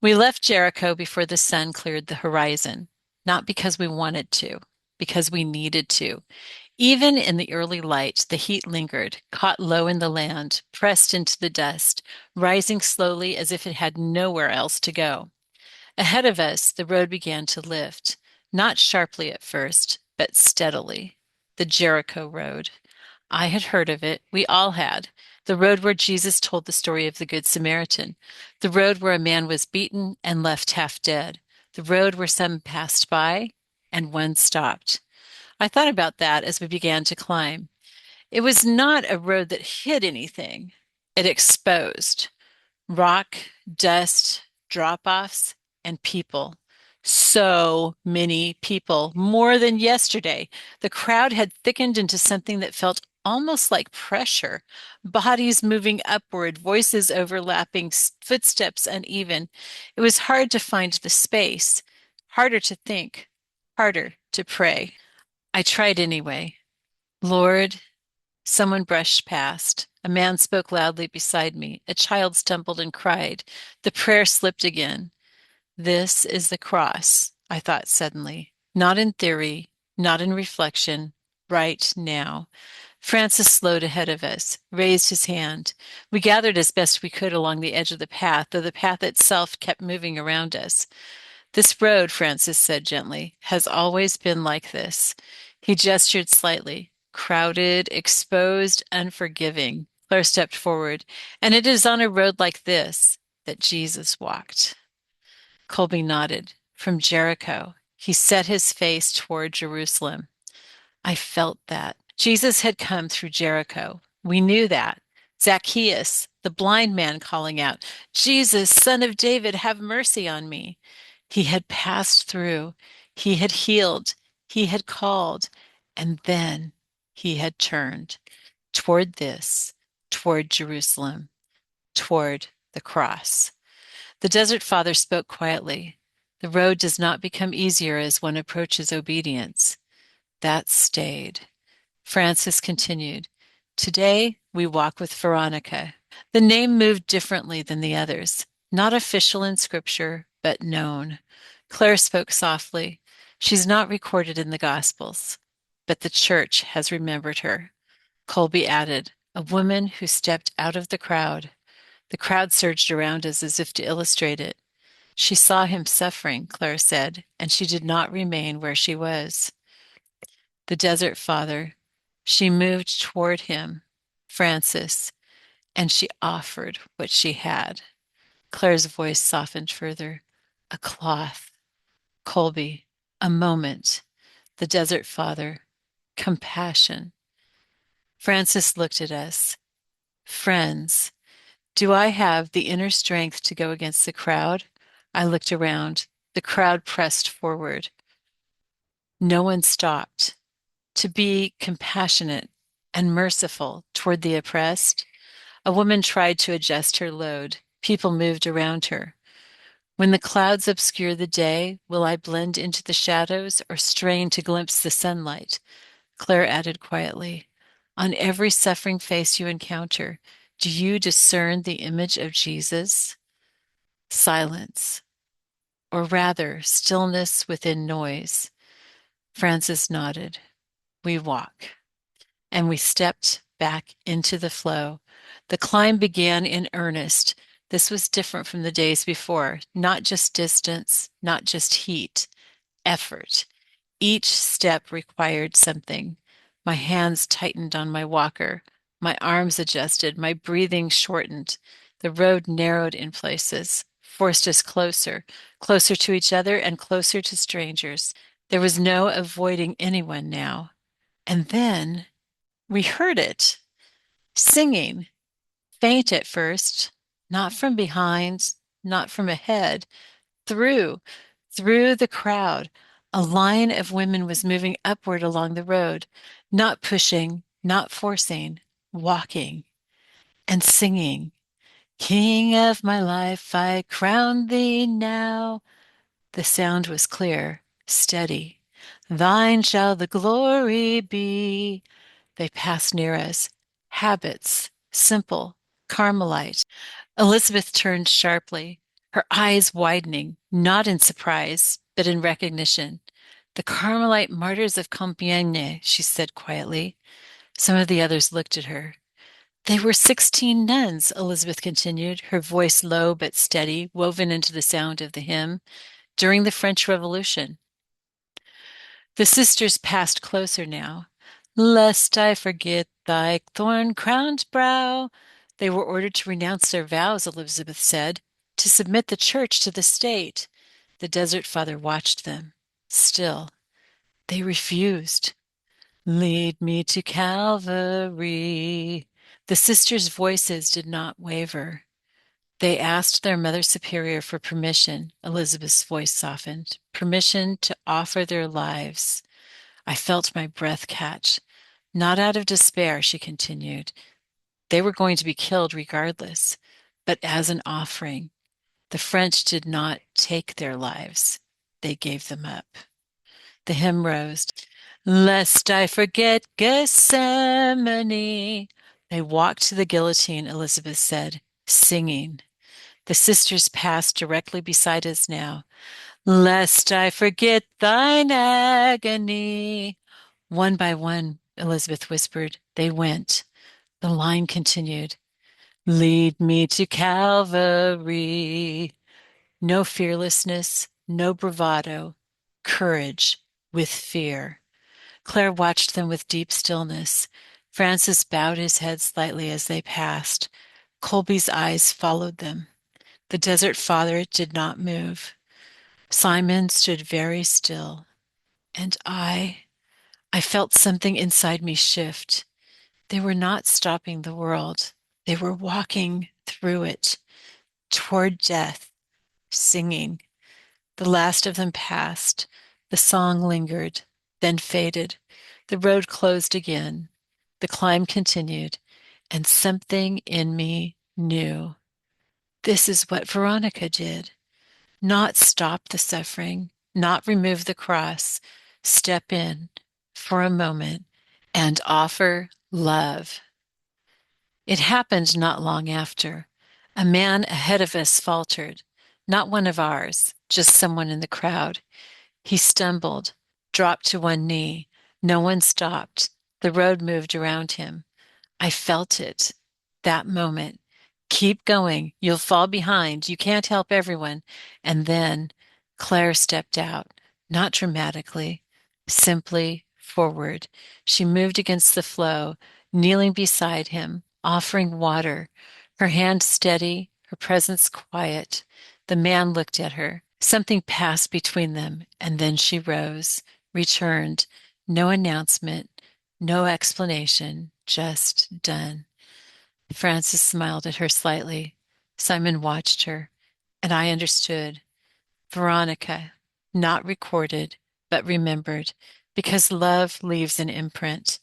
We left Jericho before the sun cleared the horizon, not because we wanted to, because we needed to. Even in the early light, the heat lingered, caught low in the land, pressed into the dust, rising slowly as if it had nowhere else to go. Ahead of us, the road began to lift, not sharply at first, but steadily. The Jericho Road. I had heard of it. We all had. The road where Jesus told the story of the Good Samaritan. The road where a man was beaten and left half dead. The road where some passed by and one stopped. I thought about that as we began to climb. It was not a road that hid anything. It exposed rock, dust, drop-offs, and people. So many people, more than yesterday. The crowd had thickened into something that felt almost like pressure. Bodies moving upward, voices overlapping, footsteps uneven. It was hard to find the space, harder to think, harder to pray. I tried anyway. Lord, someone brushed past. A man spoke loudly beside me. A child stumbled and cried. The prayer slipped again. This is the cross, I thought suddenly. Not in theory, not in reflection, right now. Francis slowed ahead of us, raised his hand. We gathered as best we could along the edge of the path, though the path itself kept moving around us. This road, Francis said gently, has always been like this. He gestured slightly. Crowded, exposed, unforgiving. Claire stepped forward. And it is on a road like this that Jesus walked. Colby nodded. From Jericho. He set his face toward Jerusalem. I felt that. Jesus had come through Jericho. We knew that. Zacchaeus, the blind man calling out, Jesus, son of David, have mercy on me. He had passed through. He had healed. He had called. And then he had turned toward this, toward Jerusalem, toward the cross. The Desert Father spoke quietly. The road does not become easier as one approaches obedience. That stayed. Francis continued, Today we walk with Veronica. The name moved differently than the others, not official in scripture, but known. Claire spoke softly. She's not recorded in the Gospels, but the church has remembered her. Colby added, a woman who stepped out of the crowd. The crowd surged around us as if to illustrate it. She saw him suffering, Claire said, and she did not remain where she was. The Desert Father. She moved toward him, Francis, and she offered what she had. Claire's voice softened further. A cloth. Colby. A moment. The Desert Father. Compassion. Francis looked at us. Friends. Do I have the inner strength to go against the crowd? I looked around. The crowd pressed forward. No one stopped. To be compassionate and merciful toward the oppressed. A woman tried to adjust her load. People moved around her. When the clouds obscure the day, will I blend into the shadows or strain to glimpse the sunlight? Claire added quietly, on every suffering face you encounter, do you discern the image of Jesus? Silence, or rather, stillness within noise. Francis nodded. We walk. And we stepped back into the flow. The climb began in earnest. This was different from the days before. Not just distance, not just heat, effort. Each step required something. My hands tightened on my walker. My arms adjusted. My breathing shortened. The road narrowed in places, forced us closer, closer to each other and closer to strangers. There was no avoiding anyone now. And then we heard it, singing, faint at first, not from behind, not from ahead, through, through the crowd. A line of women was moving upward along the road, not pushing, not forcing, walking and singing. King of my life, I crown thee now. The sound was clear, steady. Thine shall the glory be. They passed near us. Habits, simple, Carmelite. Elizabeth turned sharply. her eyes widening, not in surprise, but in recognition. The Carmelite martyrs of Compiègne, she said quietly. Some of the others looked at her. They were 16 nuns, Elizabeth continued, her voice low but steady, woven into the sound of the hymn, during the French Revolution. The sisters passed closer now. Lest I forget thy thorn-crowned brow. They were ordered to renounce their vows, Elizabeth said, to submit the church to the state. The Desert Father watched them. Still, they refused. Lead me to Calvary. The sisters' voices did not waver. They asked their Mother Superior for permission. Elizabeth's voice softened. Permission to offer their lives. I felt my breath catch. Not out of despair, she continued. They were going to be killed regardless, but as an offering. The French did not take their lives. They gave them up. The hymn rose. Lest I forget Gethsemane. They walked to the guillotine, Elizabeth said, singing. The sisters passed directly beside us now. Lest I forget thine agony. One by one, Elizabeth whispered, they went. The line continued. Lead me to Calvary. No fearlessness, no bravado, courage with fear. Claire watched them with deep stillness. Francis bowed his head slightly as they passed. Colby's eyes followed them. The Desert Father did not move. Simon stood very still. And I felt something inside me shift. They were not stopping the world. They were walking through it, toward death, singing. The last of them passed. The song lingered, then faded. The road closed again. The climb continued, and something in me knew. This is what Veronica did. Not stop the suffering, not remove the cross, step in for a moment and offer love. It happened not long after. A man ahead of us faltered, not one of ours, just someone in the crowd. He stumbled, dropped to one knee. No one stopped. The road moved around him. I felt it, that moment. Keep going. You'll fall behind. You can't help everyone. And then Claire stepped out, not dramatically, simply forward. She moved against the flow, kneeling beside him, offering water, her hand steady, her presence quiet. The man looked at her. Something passed between them, and then she rose, returned. No announcement, no explanation, just done. Francis smiled at her slightly. Simon watched her, and I understood. Veronica, not recorded, but remembered, because love leaves an imprint.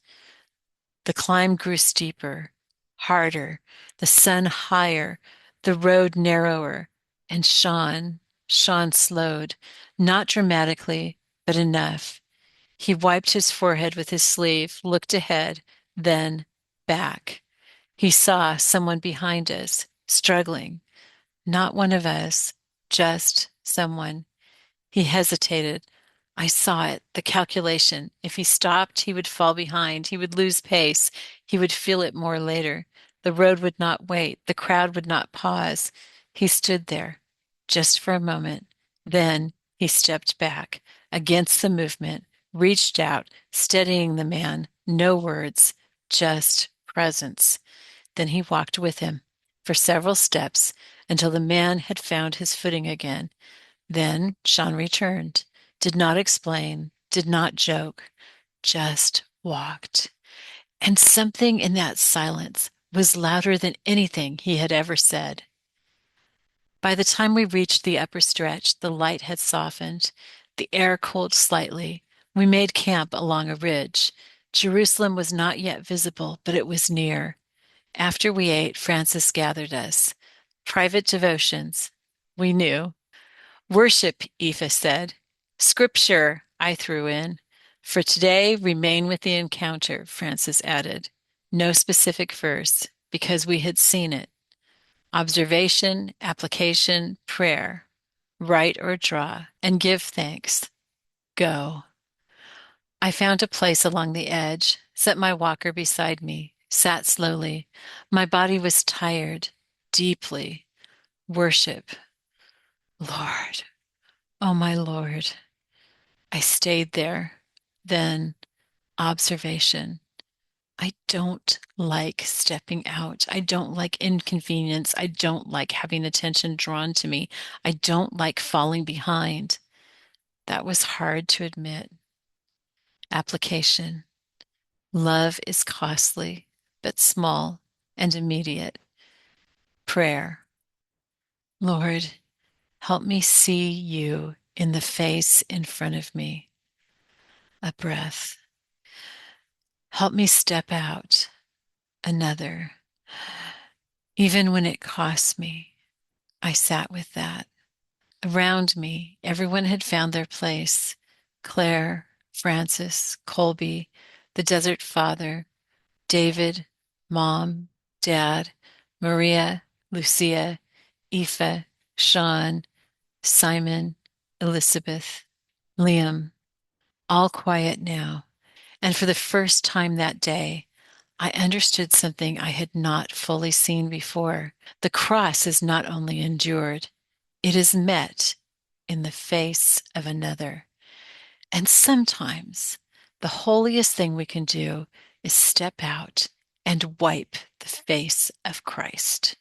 The climb grew steeper, harder, the sun higher, the road narrower, and Sean slowed, not dramatically, but enough. He wiped his forehead with his sleeve, looked ahead, then back. He saw someone behind us, struggling. Not one of us, just someone. He hesitated. I saw it, the calculation. If he stopped, he would fall behind. He would lose pace. He would feel it more later. The road would not wait. The crowd would not pause. He stood there, just for a moment. Then he stepped back, against the movement, reached out, steadying the man. No words, just presence. Then he walked with him for several steps until the man had found his footing again. Then Sean returned, did not explain, did not joke, just walked. And something in that silence was louder than anything he had ever said. By the time we reached the upper stretch, the light had softened, the air cooled slightly. We made camp along a ridge. Jerusalem was not yet visible, but it was near. After we ate, Francis gathered us. Private devotions. We knew. Worship, Aoife said. Scripture, I threw in. For today, remain with the encounter, Francis added. No specific verse, because we had seen it. Observation, application, prayer. Write or draw and give thanks. Go. I found a place along the edge, set my walker beside me, sat slowly. My body was tired, deeply. Worship. Lord, oh my Lord. I stayed there. Then observation. I don't like stepping out. I don't like inconvenience. I don't like having attention drawn to me. I don't like falling behind. That was hard to admit. Application. Love is costly, but small and immediate. Prayer. Lord, help me see you in the face in front of me. A breath. Help me step out. Another. Even when it costs me, I sat with that. Around me, everyone had found their place. Claire, Francis, Colby, the Desert Father, David, Mom, Dad, Maria, Lucia, Aoife, Sean, Simon, Elizabeth, Liam, all quiet now. And for the first time that day, I understood something I had not fully seen before. The cross is not only endured, it is met in the face of another. And sometimes the holiest thing we can do is step out and wipe the face of Christ.